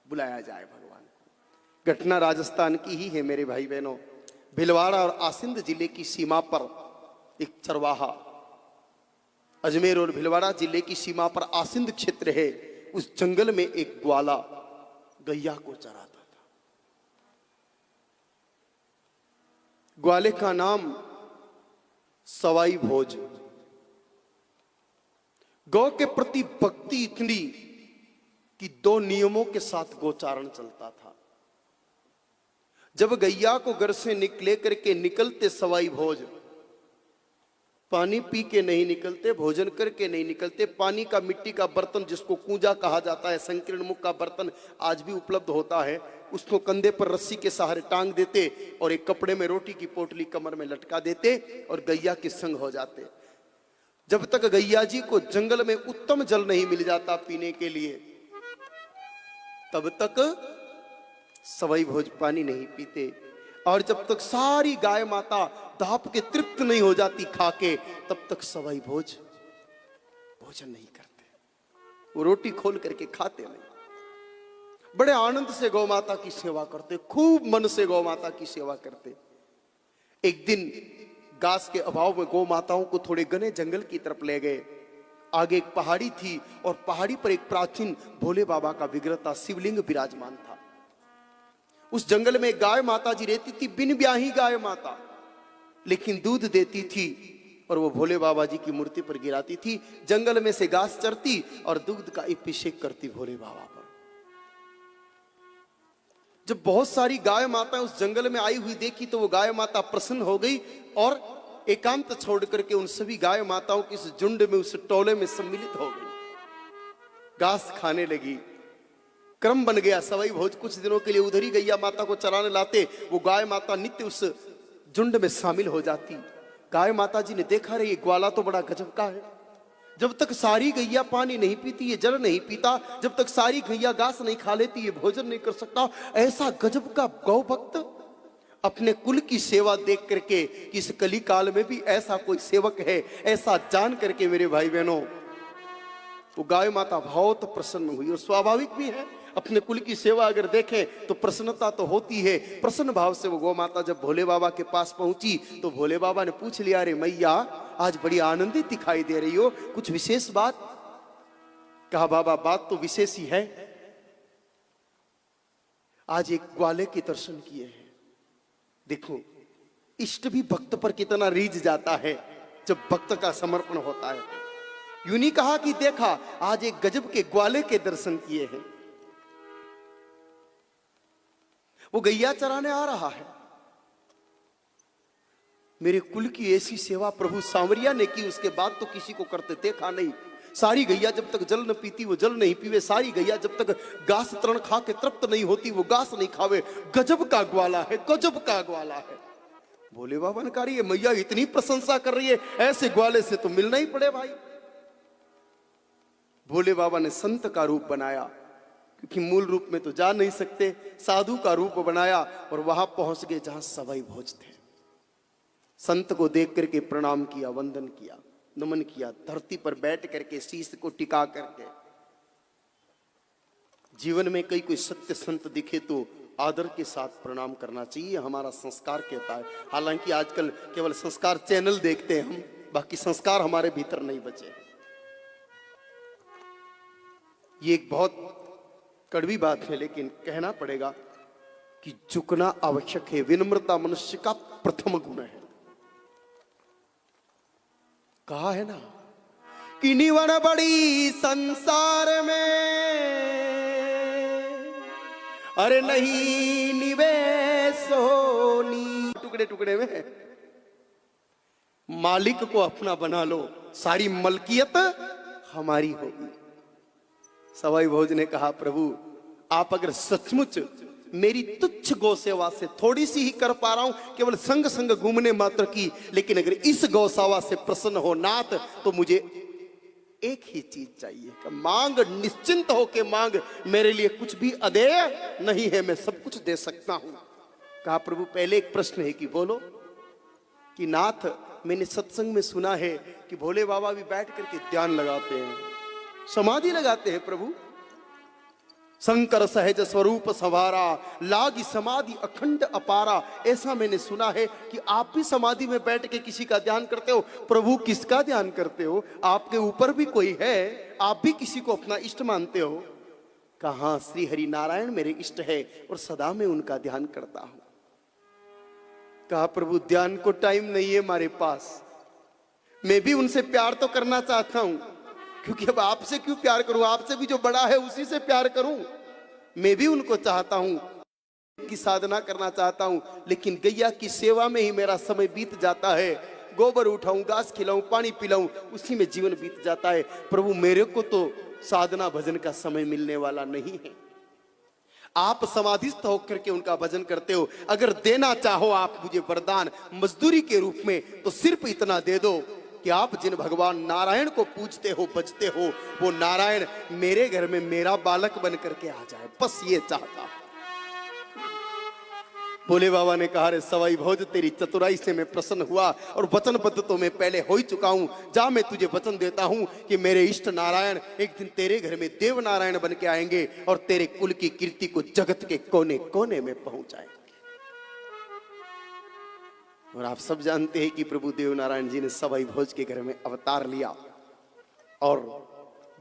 बुलाया जाए भगवान को। घटना राजस्थान की ही है मेरे भाई बहनों। भिलवाड़ा और आसिंद जिले की सीमा पर एक चरवाहा, अजमेर और भिलवाड़ा जिले की सीमा पर आसिंद क्षेत्र है, उस जंगल में एक ग्वाला गैया को चराता था। ग्वाले का नाम सवाई भोज। गौ के प्रति भक्ति इतनी कि 2 नियमों के साथ गोचारण चलता था। जब गैया को घर से निकले करके निकलते सवाई भोज, पानी पी के नहीं निकलते, भोजन करके नहीं निकलते। पानी का मिट्टी का बर्तन जिसको कूंजा कहा जाता है, संकीर्ण मुख का बर्तन आज भी उपलब्ध होता है, उसको कंधे पर रस्सी के सहारे टांग देते और एक कपड़े में रोटी की पोटली कमर में लटका देते और गैया के संग हो जाते। जब तक गैया जी को जंगल में उत्तम जल नहीं मिल जाता पीने के लिए, तब तक सवाई भोज पानी नहीं पीते। और जब तक सारी गाय माता दाप के तृप्त नहीं हो जाती खा के, तब तक सवाई भोज भोजन नहीं करते। वो रोटी खोल करके खाते नहीं। बड़े आनंद से गौ माता की सेवा करते, खूब मन से गौ माता की सेवा करते। एक दिन घास के अभाव में गौ माताओं को थोड़े घने जंगल की तरफ ले गए। आगे एक पहाड़ी थी और पहाड़ी पर एक प्राचीन भोले बाबा का विग्रह था, शिवलिंग विराजमान था। उस जंगल में गाय माता जी रहती थी, बिन ब्याही गाय माता, लेकिन दूध देती थी और वो भोले बाबा जी की मूर्ति पर गिराती थी। जंगल में से घास चरती और दूध का अभिषेक करती भोले बाबा पर। जब बहुत सारी गाय माता उस जंगल में आई हुई देखी तो वो गाय माता प्रसन्न हो गई और एकांत छोड़ करके उन सभी गाय माताओं की इस झुंड में, उस टोले में सम्मिलित हो गई। घास खाने लगी। क्रम बन गया। सवाई भोज कुछ दिनों के लिए उधर ही गैया माता को चराने लाते। वो गाय माता नित्य उस झुंड में शामिल हो जाती। गाय माता जी ने देखा, रे ये ग्वाला तो बड़ा गजब का है। जब तक सारी गैया पानी नहीं पीती, ये जल नहीं पीता, जब तक सारी गैया घास नहीं खा लेती, ये भोजन नहीं कर सकता। ऐसा गजब का गौ भक्त अपने कुल की सेवा देख करके कि इस कली काल में भी ऐसा कोई सेवक है, ऐसा जान करके मेरे भाई बहनों, वो गाय माता बहुत प्रसन्न हुई। और स्वाभाविक भी है, अपने कुल की सेवा अगर देखें तो प्रसन्नता तो होती है। प्रसन्न भाव से वो गौ माता जब भोले बाबा के पास पहुंची तो भोले बाबा ने पूछ लिया, अरे मैया आज बड़ी आनंदित दिखाई दे रही हो, कुछ विशेष बात? कहा, बाबा बात तो विशेष ही है। आज एक ग्वाले के दर्शन किए हैं। देखो इष्ट भी भक्त पर कितना रीझ जाता है जब भक्त का समर्पण होता है। यूं नहीं कहा कि देखा, आज एक गजब के ग्वाले के दर्शन किए हैं। वो गैया चराने आ रहा है। मेरे कुल की ऐसी सेवा प्रभु सांवरिया ने की, उसके बाद तो किसी को करते देखा नहीं। सारी गैया जब तक जल न पीती वो जल नहीं पीवे, सारी गैया जब तक घास तृण खा के तृप्त नहीं होती वो घास नहीं खावे। गजब का ग्वाला है, गजब का ग्वाला है। भोले बाबा ने कहा, ये मैया इतनी प्रशंसा कर रही है, ऐसे ग्वाले से तो मिलना ही पड़े भाई। भोले बाबा ने संत का रूप बनाया, क्योंकि मूल रूप में तो जा नहीं सकते। साधु का रूप बनाया और वहां पहुंच गए जहां सवाई भोज थे। संत को देख करके प्रणाम किया, वंदन किया, नमन किया, धरती पर बैठ करके शीश को टिका करके। जीवन में कोई सत्य संत दिखे तो आदर के साथ प्रणाम करना चाहिए, हमारा संस्कार कहता है। हालांकि आजकल केवल संस्कार चैनल देखते हैं हम, बाकी संस्कार हमारे भीतर नहीं बचे। ये एक बहुत कड़वी बात है, लेकिन कहना पड़ेगा कि झुकना आवश्यक है। विनम्रता मनुष्य का प्रथम गुण है। कहा है ना कि निवण बड़ी संसार में, अरे नहीं निवेश होनी। टुकड़े टुकड़े में मालिक को अपना बना लो, सारी मलकियत हमारी होगी। सवाई भोज ने कहा, प्रभु आप अगर सचमुच मेरी तुच्छ गौ सेवा से थोड़ी सी ही कर पा रहा हूं, केवल संग संग घूमने मात्र की, लेकिन अगर इस गौसावा से प्रसन्न हो नाथ तो मुझे एक ही चीज चाहिए कि मांग, निश्चिंत हो के मांग, मेरे लिए कुछ भी अदेय नहीं है, मैं सब कुछ दे सकता हूं। कहा, प्रभु पहले एक प्रश्न है कि बोलो। कि नाथ मैंने सत्संग में सुना है कि भोले बाबा भी बैठ करके ध्यान लगाते हैं, समाधि लगाते हैं प्रभु। शंकर सहज स्वरूप संवारा, लागी समाधि अखंड अपारा। ऐसा मैंने सुना है कि आप भी समाधि में बैठ के किसी का ध्यान करते हो। प्रभु किसका ध्यान करते हो? आपके ऊपर भी कोई है, आप भी किसी को अपना इष्ट मानते हो? कहा श्री हरि नारायण मेरे इष्ट है और सदा मैं उनका ध्यान करता हूं। कहा प्रभु ध्यान को टाइम नहीं है हमारे पास। मैं भी उनसे प्यार तो करना चाहता हूं, क्योंकि अब आपसे क्यों प्यार करूं, आपसे भी जो बड़ा है उसी से प्यार करूं। मैं भी उनको चाहता हूं, की साधना करना चाहता हूं, लेकिन गैया की सेवा में ही मेरा समय बीत जाता है। गोबर उठाऊं, घास खिलाऊं, पानी पिलाऊं, उसी में जीवन बीत जाता है। प्रभु मेरे को तो साधना भजन का समय मिलने वाला नहीं है। आप समाधिस्थ होकर के उनका भजन करते हो। अगर देना चाहो आप मुझे वरदान मजदूरी के रूप में, तो सिर्फ इतना दे दो कि आप जिन भगवान नारायण को पूजते हो, बजते हो, वो नारायण मेरे घर में मेरा बालक बन करके आ जाए। बस ये चाहता हूं। भोले बाबा ने कहा रे सवाई भोज तेरी चतुराई से मैं प्रसन्न हुआ और वचनबद्ध तो मैं पहले हो ही चुका हूं। जा मैं तुझे वचन देता हूं कि मेरे इष्ट नारायण एक दिन तेरे घर में देव नारायण बन के आएंगे और तेरे कुल की कीर्ति को जगत के कोने कोने में पहुंचाएंगे। और आप सब जानते हैं कि प्रभु देव नारायण जी ने सवाई भोज के घर में अवतार लिया और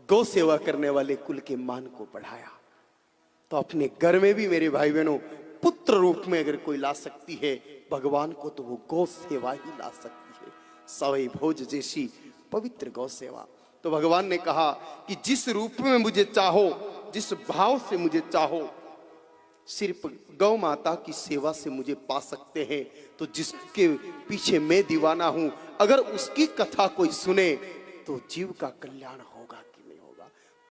गौ सेवा करने वाले कुल के मान को बढ़ाया। तो अपने घर में भी मेरे भाई बहनों पुत्र रूप में अगर कोई ला सकती है भगवान को, तो वो गौ सेवा ही ला सकती है। सवाई भोज जैसी पवित्र गौ सेवा। तो भगवान ने कहा कि जिस रूप में मुझे चाहो, जिस भाव से मुझे चाहो, सिर्फ गौ माता की सेवा से मुझे पा सकते हैं। तो जिसके पीछे मैं दीवाना हूं, अगर उसकी कथा कोई सुने तो जीव का कल्याण होगा